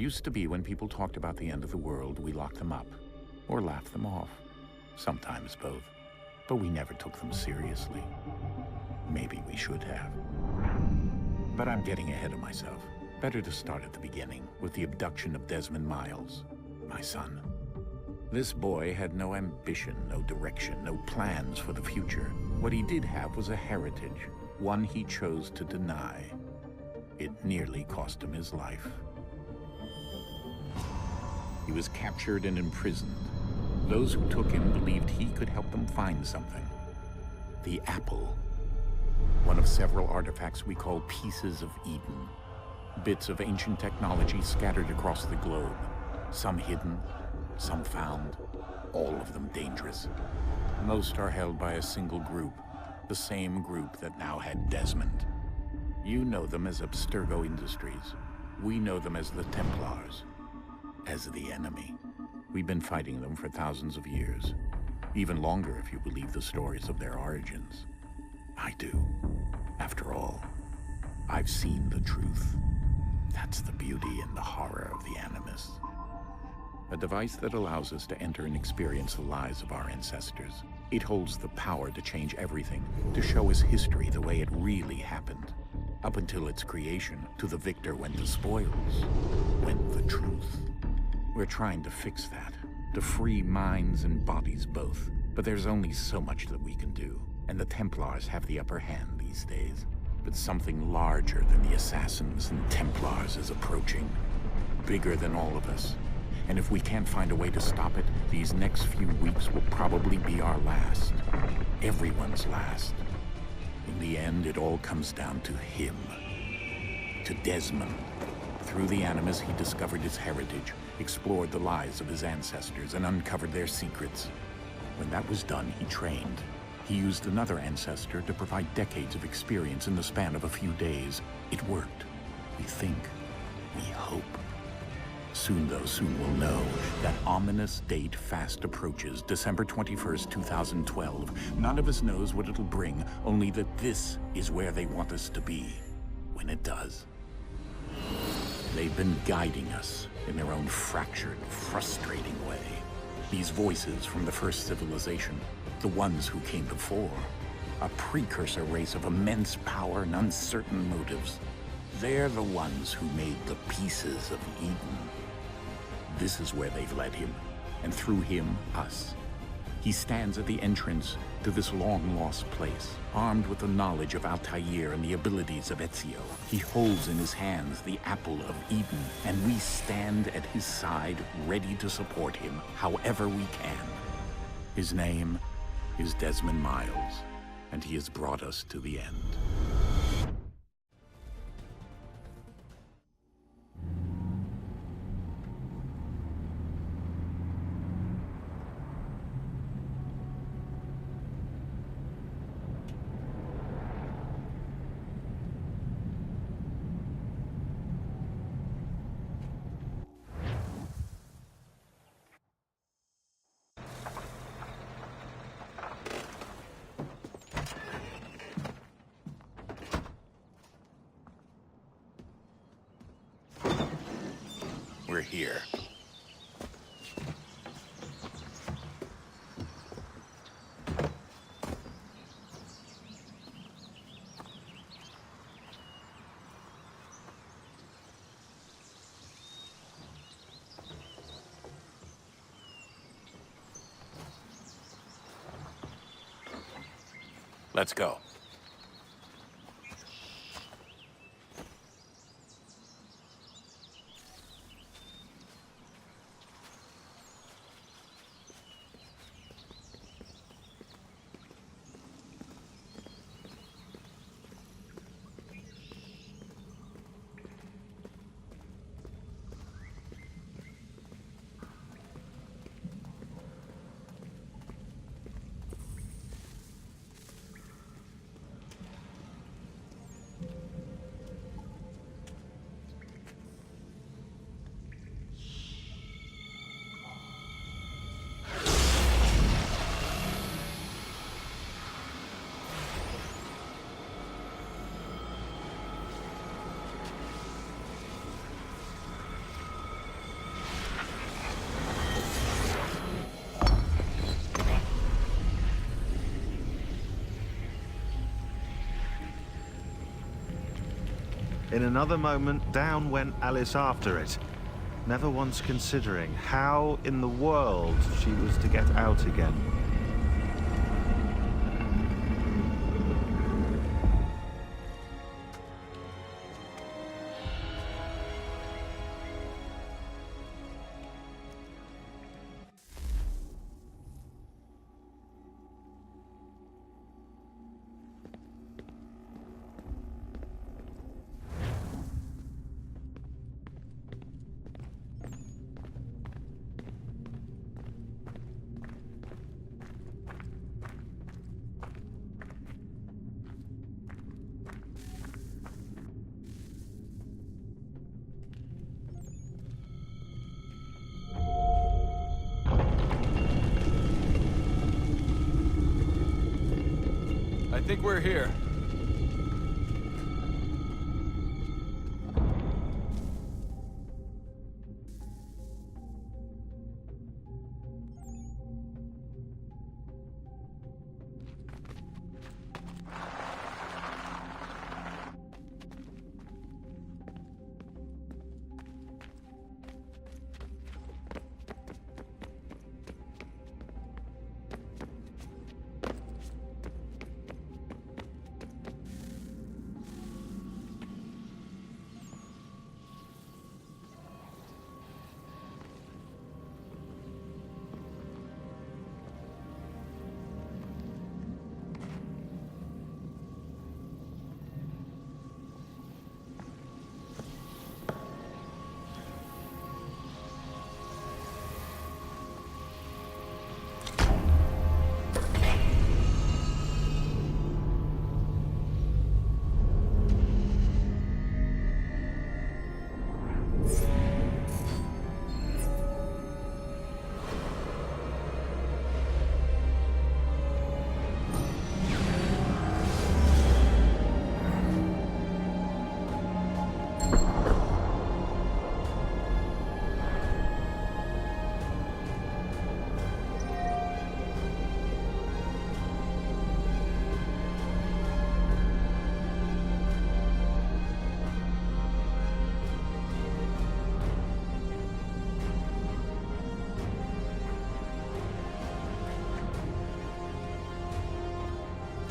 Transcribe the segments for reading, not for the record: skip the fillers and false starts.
Used to be when people talked about the end of the world, we locked them up, or laughed them off. Sometimes both. But we never took them seriously. Maybe we should have. But I'm getting ahead of myself. Better to start at the beginning, with the abduction of Desmond Miles, my son. This boy had no ambition, no direction, no plans for the future. What he did have was a heritage, one he chose to deny. It nearly cost him his life. He was captured and imprisoned. Those who took him believed he could help them find something. The apple. One of several artifacts we call pieces of Eden. Bits of ancient technology scattered across the globe. Some hidden, some found, all of them dangerous. Most are held by a single group, the same group that now had Desmond. You know them as Abstergo Industries. We know them as the Templars, as the enemy. We've been fighting them for thousands of years, even longer if you believe the stories of their origins. I do. After all, I've seen the truth. That's the beauty and the horror of the Animus. A device that allows us to enter and experience the lives of our ancestors. It holds the power to change everything, to show us history the way it really happened. Up until its creation, to the victor went the spoils, went the truth. We're trying to fix that, to free minds and bodies both. But there's only so much that we can do, and the Templars have the upper hand these days. But something larger than the Assassins and Templars is approaching, bigger than all of us. And if we can't find a way to stop it, these next few weeks will probably be our last. Everyone's last. In the end, it all comes down to him. To Desmond. Through the Animus, he discovered his heritage, explored the lives of his ancestors, and uncovered their secrets. When that was done, he trained. He used another ancestor to provide decades of experience in the span of a few days. It worked. We think. We hope. Soon, though, soon we'll know. That ominous date fast approaches, December 21st, 2012. None of us knows what it'll bring, only that this is where they want us to be, when it does. They've been guiding us in their own fractured, frustrating way. These voices from the first civilization, the ones who came before, a precursor race of immense power and uncertain motives. They're the ones who made the pieces of Eden. This is where they've led him, and through him, us. He stands at the entrance to this long-lost place, armed with the knowledge of Altair and the abilities of Ezio. He holds in his hands the apple of Eden, and we stand at his side, ready to support him however we can. His name is Desmond Miles, and he has brought us to the end. We're here. Let's go. In another moment, down went Alice after it, never once considering how in the world she was to get out again. I think we're here.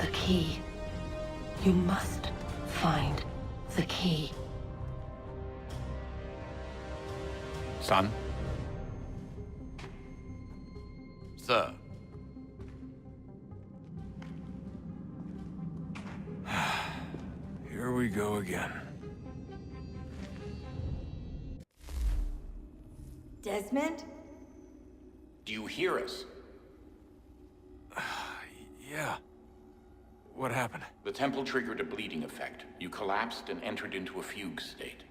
The key. You must find the key. Son? Sir. Here we go again. Desmond? Do you hear us? Yeah. What happened? The temple triggered a bleeding effect. You collapsed and entered into a fugue state.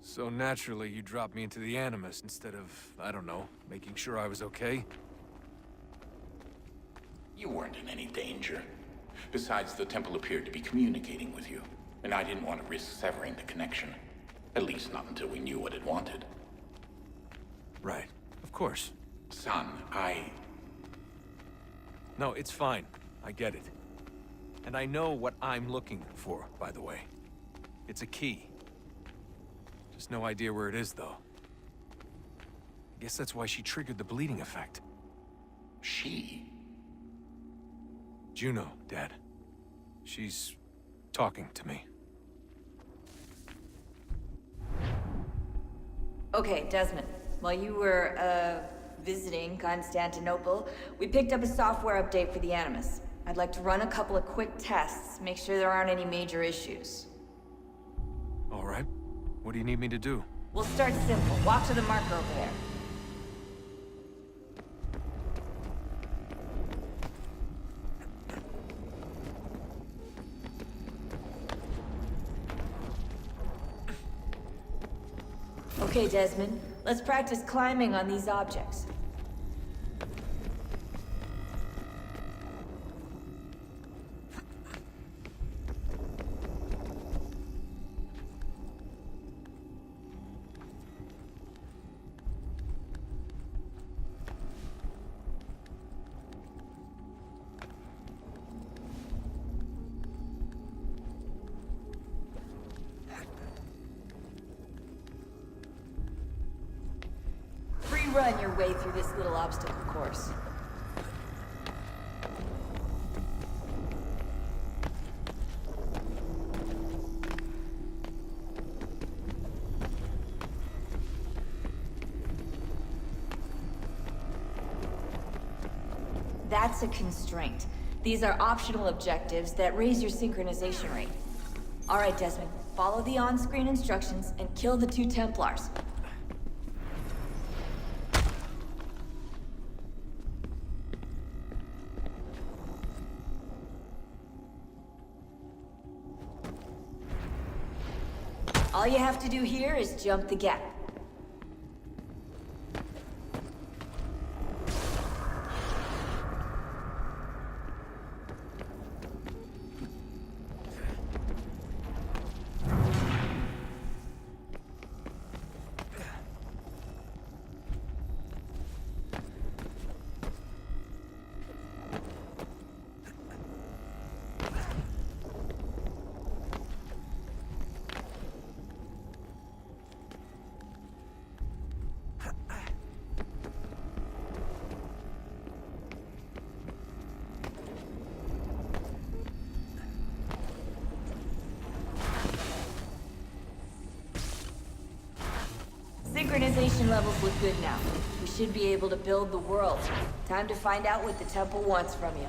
So naturally, you dropped me into the Animus instead of, I don't know, making sure I was okay? You weren't in any danger. Besides, the temple appeared to be communicating with you, and I didn't want to risk severing the connection. At least not until we knew what it wanted. Right. Of course. Son, No, it's fine. I get it. And I know what I'm looking for, by the way. It's a key. Just no idea where it is, though. I guess that's why she triggered the bleeding effect. She? Juno, Dad. She's talking to me. Okay, Desmond. While you were, visiting Constantinople, we picked up a software update for the Animus. I'd like to run a couple of quick tests, make sure there aren't any major issues. All right. What do you need me to do? We'll start simple. Walk to the marker over there. Okay, Desmond. Let's practice climbing on these objects. run your way through this little obstacle course. That's a constraint. These are optional objectives that raise your synchronization rate. All right, Desmond, follow the on-screen instructions and kill the 2 Templars. All you have to do here is jump the gap. Synchronization levels look good now. We should be able to build the world. Time to find out what the temple wants from you.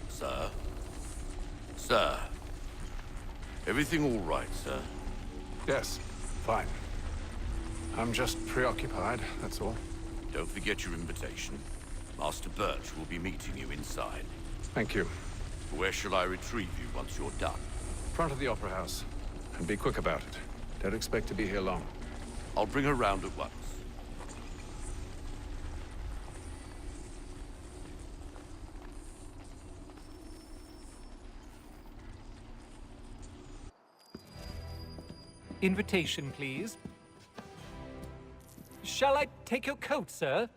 Sir? Sir? Everything all right, sir? Yes, fine. I'm just preoccupied, that's all. Don't forget your invitation. Master Birch will be meeting you inside. Thank you. Where shall I retrieve you once you're done? Front of the Opera House. And be quick about it. Don't expect to be here long. I'll bring her round at once. Invitation, please. Shall I take your coat, sir?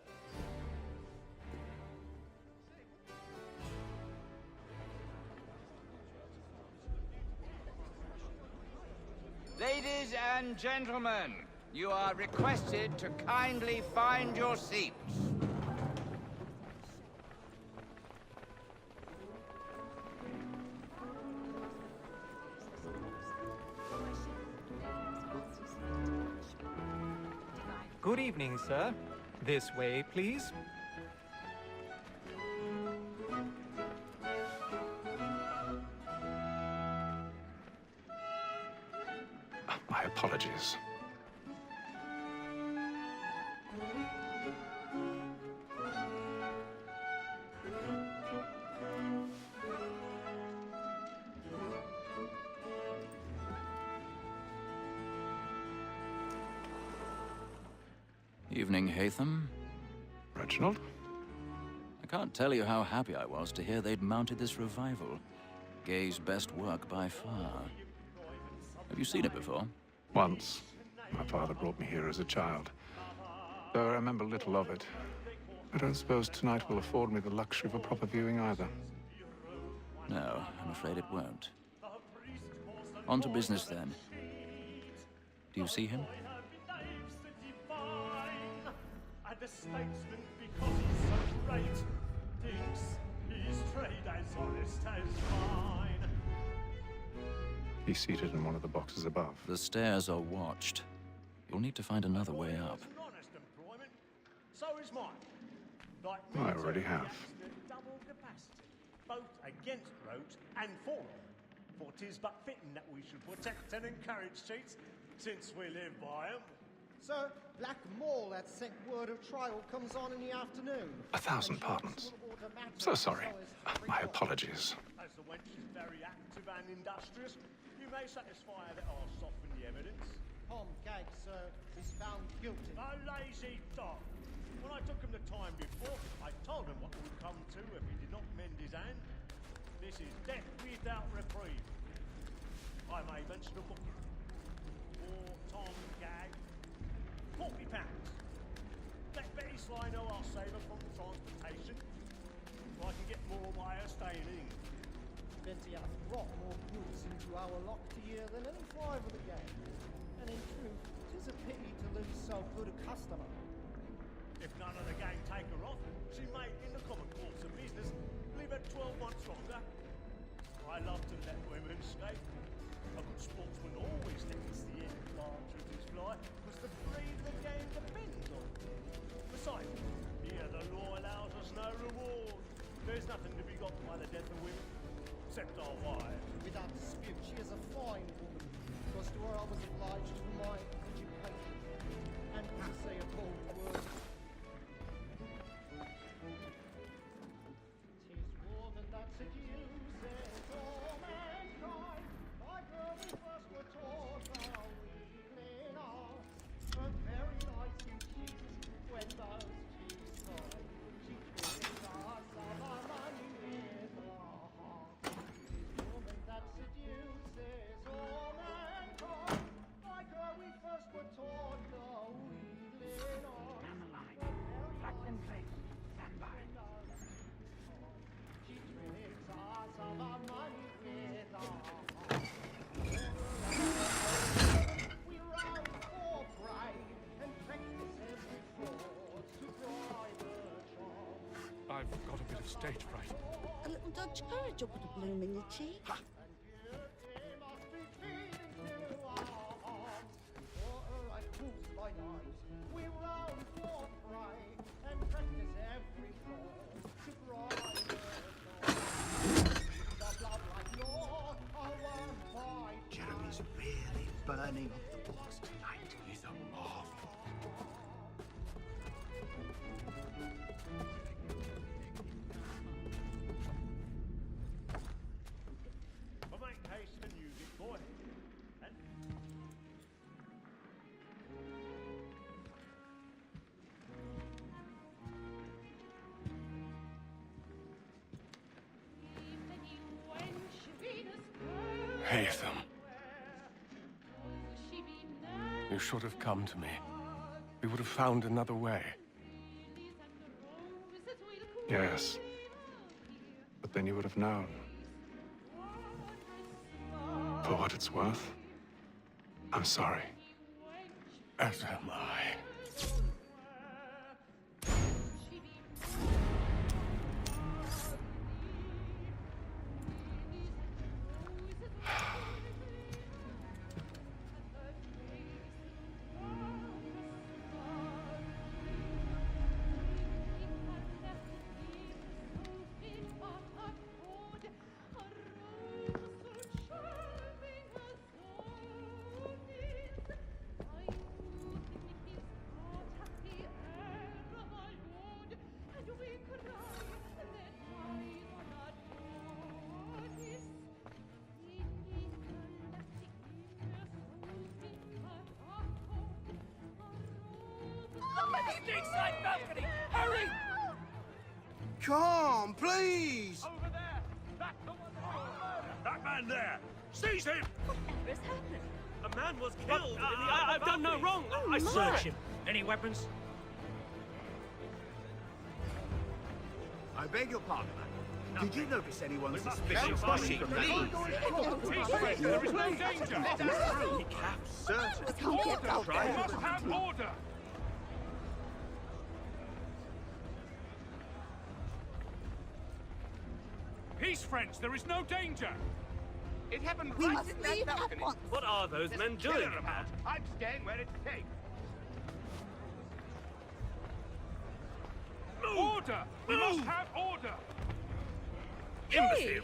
Ladies and gentlemen, you are requested to kindly find your seats. Good evening, sir. This way, please. My apologies. Evening, Hatham. Reginald? I can't tell you how happy I was to hear they'd mounted this revival. Gay's best work by far. Have you seen it before? Once. My father brought me here as a child. Though I remember little of it. I don't suppose tonight will afford me the luxury of a proper viewing either. No, I'm afraid it won't. On to business then. Do you see him? The statesman, because he's so great, thinks his trade as honest as mine. He's seated in one of the boxes above. The stairs are watched. You'll need to find another way up. Honest employment, so is mine. Like I already have. Double capacity, both against roads and for them. For 'tis but fitting that we should protect and encourage cheats, since we live by 'em. Sir, Black Mall at set word of trial comes on in the afternoon. 1,000 pardons. So sorry. My apologies. As the wench is very active and industrious, you may satisfy her that I'll soften the evidence. Tom Gag, sir, is found guilty. A lazy dog. When I took him the time before, I told him what would come to if he did not mend his hand. This is death without reprieve. I may mention a booking. For Tom Gag, £40. Let Betty Sly know I'll save her from transportation. I can get more by her staying in. Betty hath brought more goods into our lock to year than any five of the gang. And in truth, 'tis a pity to lose so good a customer. If none of the gang take her off, she may, in the common course of business, live at 12 months longer. I love to let women escape. A good sportsman always thinks the end large of his fly, because the breed of the game depends on it. Besides, here the law allows us no reward. There's nothing to be got by the death of women, except our wives. Without dispute, she is a fine woman, because to her I was obliged to my education, and to say a bold word. 'Tis woman that seduces all mankind, like her we first were taught how we are. Her very life in Jesus, when those Jews saw, she treated us of our money with her heart. 'Tis woman that seduces all mankind, like her we first were taught how we are. Down the line. Flags in place. Stand by. She tricks us of our money with our heart. We ride for pride and practice every fraud to bribe her charms. I've got a bit of stage fright. A little Dodge courage will put a bloom in your cheek. Beauty must be feeding to our hearts. For her like wolves by night, we round for pride and practice every fraud to bribe her charms. The blood like law, our fight. Jeremy's really burning up the boss tonight. He's a marvel. But make haste and use it, boy. And Haytham. You should have come to me. We would have found another way. Yes. But then you would have known. For what it's worth, I'm sorry. As am I. Stateside balcony! Hurry! Come, please! Over there! That's the one! That man there! Seize him! Whatever has happened? A man was killed in the I've done no wrong! I searched him. Any weapons? I beg your pardon, man. Did you notice anyone suspicious? Please! There is no danger! Certain. Order! We must have order! Peace, friends! There is no danger! It happened right in that balcony. What are those men doing? I'm staying where it's safe. Order! We must have order! Imbecile!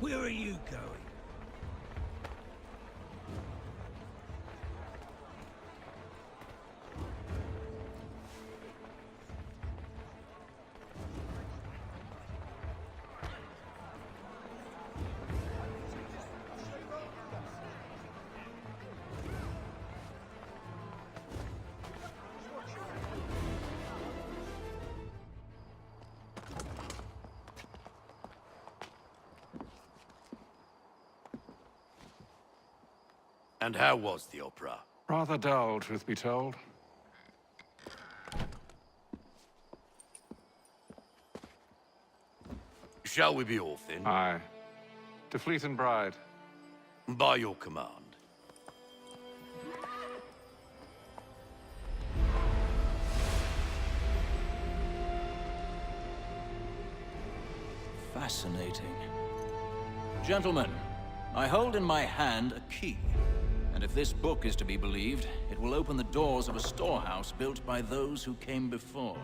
Where are you going? And how was the opera? Rather dull, truth be told. Shall we be off then? Aye. To Fleet and Bride. By your command. Fascinating. Gentlemen, I hold in my hand a key. And if this book is to be believed, it will open the doors of a storehouse built by those who came before.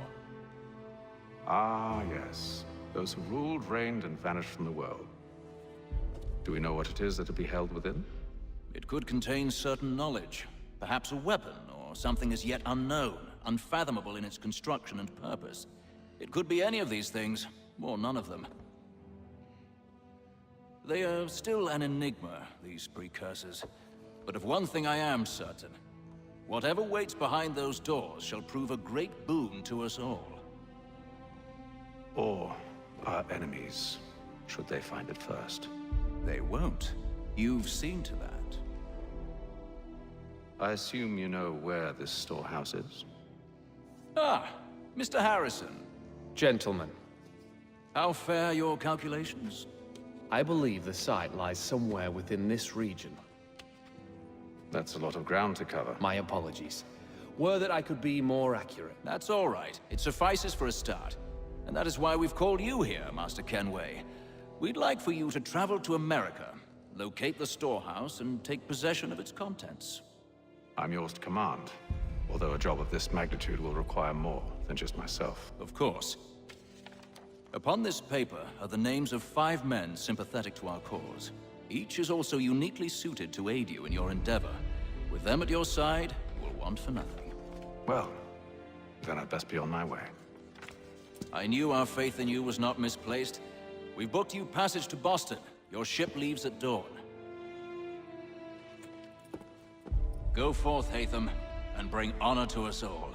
Ah, yes. Those who ruled, reigned, and vanished from the world. Do we know what it is that will be held within? It could contain certain knowledge. Perhaps a weapon, or something as yet unknown, unfathomable in its construction and purpose. It could be any of these things, or none of them. They are still an enigma, these precursors. But of one thing I am certain. Whatever waits behind those doors shall prove a great boon to us all. Or our enemies, should they find it first. They won't. You've seen to that. I assume you know where this storehouse is? Ah, Mr. Harrison. Gentlemen, How fare your calculations? I believe the site lies somewhere within this region. That's a lot of ground to cover. My apologies. Were that I could be more accurate. That's all right. It suffices for a start. And that is why we've called you here, Master Kenway. We'd like for you to travel to America, locate the storehouse, and take possession of its contents. I'm yours to command, although a job of this magnitude will require more than just myself. Of course. Upon this paper are the names of 5 men sympathetic to our cause. Each is also uniquely suited to aid you in your endeavor. With them at your side, you will want for nothing. Well, then I'd best be on my way. I knew our faith in you was not misplaced. We've booked you passage to Boston. Your ship leaves at dawn. Go forth, Hatham, and bring honor to us all.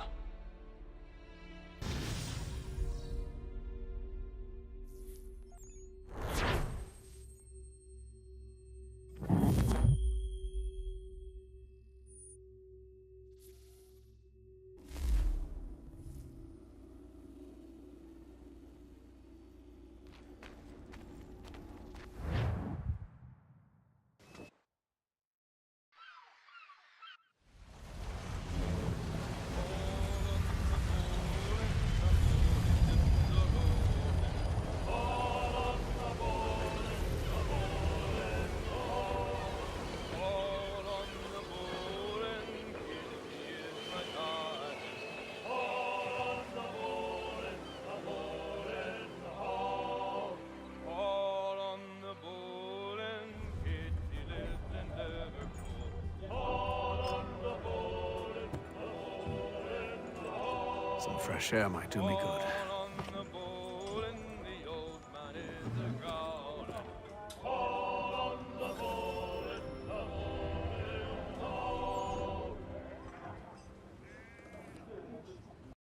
Some fresh air might do me good.